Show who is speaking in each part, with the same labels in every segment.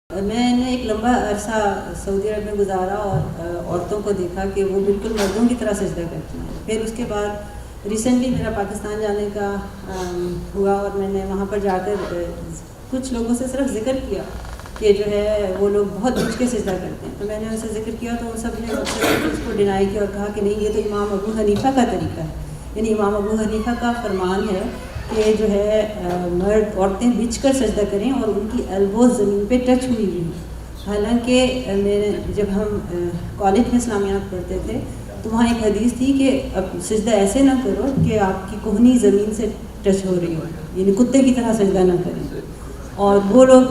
Speaker 1: میں نے ایک لمبا عرصہ سعودی عرب میں گزارا اور عورتوں کو دیکھا کہ وہ بالکل مردوں کی طرح سجدہ کرتی ہیں. پھر اس کے بعد ریسنٹلی میرا پاکستان جانے کا ہوا اور میں نے وہاں پر جا کر کچھ لوگوں سے صرف ذکر کیا کہ جو ہے وہ لوگ بہت بچ کے سجدہ کرتے ہیں. تو میں نے ان سے ذکر کیا تو ان سب نے اس کو ڈینائی کیا اور کہا کہ نہیں، یہ تو امام ابو حنیفہ کا طریقہ ہے. یعنی امام ابو حنیفہ کا فرمان ہے کہ جو ہے مرد عورتیں بچھ کر سجدہ کریں اور ان کی ایلبوز زمین پہ ٹچ ہوئی ہوئی. حالانکہ جب ہم کالج میں اسلامیات پڑھتے تھے تو وہاں ایک حدیث تھی کہ اب سجدہ ایسے نہ کرو کہ آپ کی کوہنی زمین سے ٹچ ہو رہی ہو، یعنی کتے کی طرح سجدہ نہ کریں. اور وہ لوگ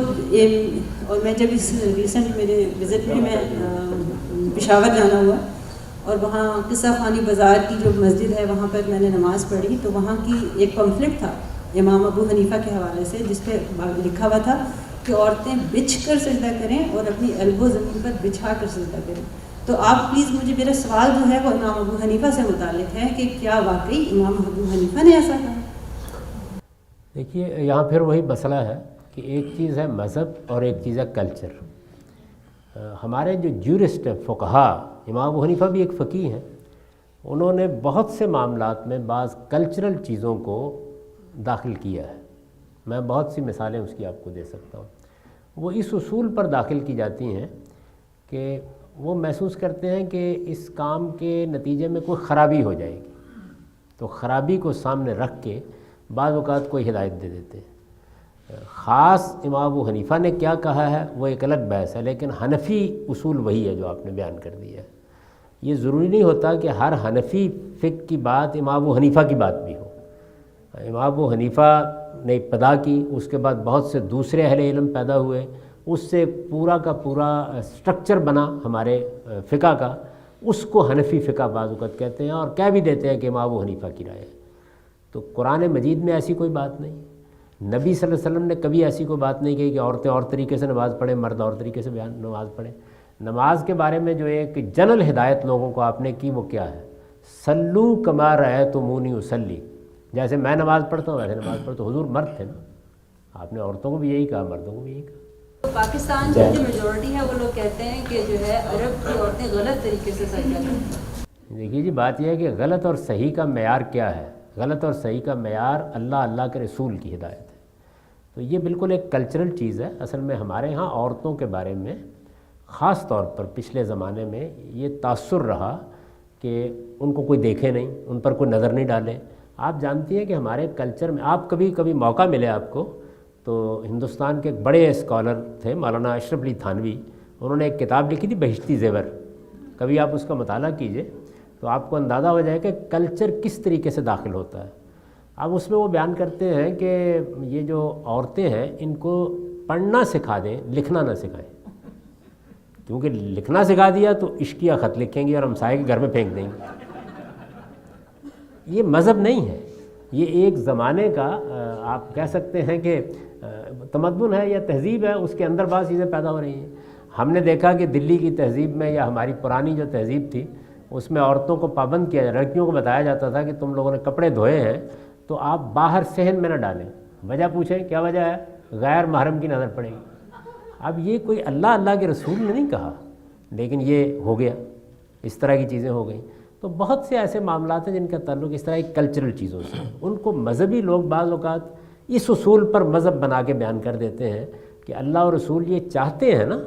Speaker 1: اور میں جب اس ریسنٹ میرے وزٹ میں پشاور جانا ہوا اور وہاں قصہ خوانی بازار کی جو مسجد ہے وہاں پر میں نے نماز پڑھی تو وہاں کی ایک پمفلٹ تھا امام ابو حنیفہ کے حوالے سے جس پہ لکھا ہوا تھا کہ عورتیں بچھ کر سجدہ کریں اور اپنی ایلبو زمین پر بچھا کر سجدہ کریں. تو آپ پلیز مجھے، میرا سوال جو ہے وہ امام ابو حنیفہ سے متعلق ہے کہ کیا واقعی امام ابو حنیفہ نے ایسا کہا؟
Speaker 2: دیکھیے، یہاں پھر وہی مسئلہ ہے کہ ایک چیز ہے مذہب اور ایک چیز ہے کلچر. ہمارے جو جورسٹ ہیں، فقہا، امام ابو حنیفہ بھی ایک فقیہ ہیں، انہوں نے بہت سے معاملات میں بعض کلچرل چیزوں کو داخل کیا ہے. میں بہت سی مثالیں اس کی آپ کو دے سکتا ہوں. وہ اس اصول پر داخل کی جاتی ہیں کہ وہ محسوس کرتے ہیں کہ اس کام کے نتیجے میں کوئی خرابی ہو جائے گی تو خرابی کو سامنے رکھ کے بعض اوقات کوئی ہدایت دے دیتے ہیں. خاص امام ابو حنیفہ نے کیا کہا ہے وہ ایک الگ بحث ہے، لیکن حنفی اصول وہی ہے جو آپ نے بیان کر دیا ہے. یہ ضروری نہیں ہوتا کہ ہر حنفی فقہ کی بات امام ابو حنیفہ کی بات بھی ہو. امام ابو حنیفہ نے ابتدا کی، اس کے بعد بہت سے دوسرے اہل علم پیدا ہوئے، اس سے پورا کا پورا سٹرکچر بنا ہمارے فقہ کا. اس کو حنفی فقہ بعض اوقات کہتے ہیں اور کہہ بھی دیتے ہیں کہ امام ابو حنیفہ کی رائے ہے. تو قرآن مجید میں ایسی کوئی بات نہیں. نبی صلی اللہ علیہ وسلم نے کبھی ایسی کوئی بات نہیں کہی کہ عورتیں اور طریقے سے نماز پڑھیں، مرد اور طریقے سے نماز پڑھیں. نماز کے بارے میں جو ایک جنرل ہدایت لوگوں کو آپ نے کی وہ کیا ہے؟ صلو کما رأیتمونی اصلی. جیسے میں نماز پڑھتا ہوں ویسے نماز پڑھتا ہوں. حضور مرد تھے نا، آپ نے عورتوں کو بھی یہی کہا، مردوں کو بھی یہی کہا.
Speaker 1: پاکستان کی جو میجورٹی ہے وہ لوگ کہتے ہیں کہ جو ہے عرب کی عورتیں غلط طریقے سے سجدہ کرتی ہیں.
Speaker 2: دیکھیے جی، بات یہ ہے کہ غلط اور صحیح کا معیار کیا ہے. غلط اور صحیح کا معیار اللہ کے رسول کی ہدایت ہے. تو یہ بالکل ایک کلچرل چیز ہے. اصل میں ہمارے ہاں عورتوں کے بارے میں خاص طور پر پچھلے زمانے میں یہ تاثر رہا کہ ان کو کوئی دیکھے نہیں، ان پر کوئی نظر نہیں ڈالے. آپ جانتی ہیں کہ ہمارے کلچر میں آپ کبھی موقع ملے آپ کو تو ہندوستان کے ایک بڑے اسکالر تھے مولانا اشرف علی تھانوی، انہوں نے ایک کتاب لکھی تھی بہشتی زیور. کبھی آپ اس کا مطالعہ کیجئے تو آپ کو اندازہ ہو جائے کہ کلچر کس طریقے سے داخل ہوتا ہے. اب اس میں وہ بیان کرتے ہیں کہ یہ جو عورتیں ہیں ان کو پڑھنا سکھا دیں، لکھنا نہ سکھائیں. کیونکہ لکھنا سکھا دیا تو عشقیہ خط لکھیں گی اور ہمسائے کے گھر میں پھینک دیں گے. یہ مذہب نہیں ہے، یہ ایک زمانے کا آپ کہہ سکتے ہیں کہ تمدن ہے یا تہذیب ہے، اس کے اندر بعض چیزیں پیدا ہو رہی ہیں. ہم نے دیکھا کہ دلی کی تہذیب میں یا ہماری پرانی جو تہذیب تھی اس میں عورتوں کو پابند کیا جاتا، لڑکیوں کو بتایا جاتا تھا کہ تم لوگوں نے کپڑے دھوئے ہیں تو آپ باہر صحن میں نہ ڈالیں. وجہ پوچھیں کیا وجہ ہے؟ غیر محرم کی نظر پڑے گی. اب یہ کوئی اللہ کے رسول نے نہیں کہا، لیکن یہ ہو گیا، اس طرح کی چیزیں ہو گئیں. تو بہت سے ایسے معاملات ہیں جن کا تعلق اس طرح کی کلچرل چیزوں سے. ان کو مذہبی لوگ بعض اوقات اس اصول پر مذہب بنا کے بیان کر دیتے ہیں کہ اللہ اور رسول یہ چاہتے ہیں نا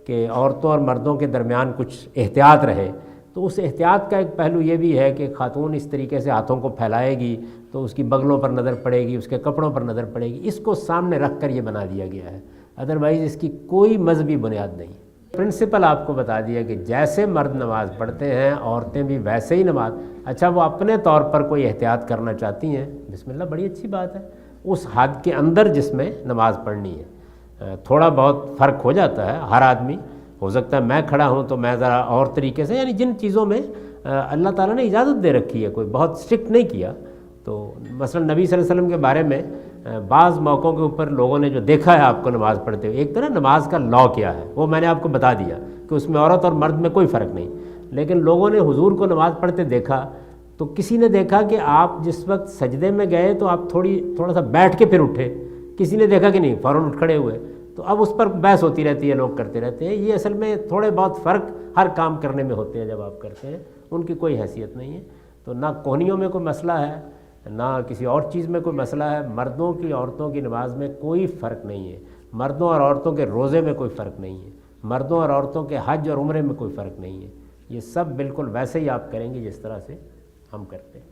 Speaker 2: کہ عورتوں اور مردوں کے درمیان کچھ احتیاط رہے. تو اس احتیاط کا ایک پہلو یہ بھی ہے کہ خاتون اس طریقے سے ہاتھوں کو پھیلائے گی تو اس کی بغلوں پر نظر پڑے گی، اس کے کپڑوں پر نظر پڑے گی. اس کو سامنے رکھ کر یہ بنا دیا گیا ہے، ادروائز اس کی کوئی مذہبی بنیاد نہیں. پرنسپل آپ کو بتا دیا کہ جیسے مرد نماز پڑھتے ہیں عورتیں بھی ویسے ہی نماز. اچھا وہ اپنے طور پر کوئی احتیاط کرنا چاہتی ہیں، بسم اللہ، بڑی اچھی بات ہے. اس حد کے اندر جس میں نماز پڑھنی ہے تھوڑا بہت فرق ہو جاتا ہے. ہر آدمی ہو سکتا ہے میں کھڑا ہوں تو میں ذرا اور طریقے سے، یعنی جن چیزوں میں اللہ تعالیٰ نے اجازت دے رکھی ہے، کوئی بہت اسٹرکٹ نہیں کیا. تو مثلا نبی صلی اللہ علیہ وسلم کے بارے میں بعض موقعوں کے اوپر لوگوں نے جو دیکھا ہے آپ کو نماز پڑھتے ہوئے، ایک طرح نماز کا لا کیا ہے وہ میں نے آپ کو بتا دیا کہ اس میں عورت اور مرد میں کوئی فرق نہیں. لیکن لوگوں نے حضور کو نماز پڑھتے دیکھا تو کسی نے دیکھا کہ آپ جس وقت سجدے میں گئے تو آپ تھوڑا سا بیٹھ کے پھر اٹھے، کسی نے دیکھا کہ نہیں فوراً اٹھ کھڑے ہوئے. تو اب اس پر بحث ہوتی رہتی ہے، لوگ کرتے رہتے ہیں. یہ اصل میں تھوڑے بہت فرق ہر کام کرنے میں ہوتے ہیں جب آپ کرتے ہیں، ان کی کوئی حیثیت نہیں ہے. تو نہ کوہنیوں میں کوئی مسئلہ ہے، نہ کسی اور چیز میں کوئی مسئلہ ہے. مردوں کی عورتوں کی نماز میں کوئی فرق نہیں ہے، مردوں اور عورتوں کے روزے میں کوئی فرق نہیں ہے، مردوں اور عورتوں کے حج اور عمرے میں کوئی فرق نہیں ہے. یہ سب بالکل ویسے ہی آپ کریں گے جس طرح سے ہم کرتے ہیں.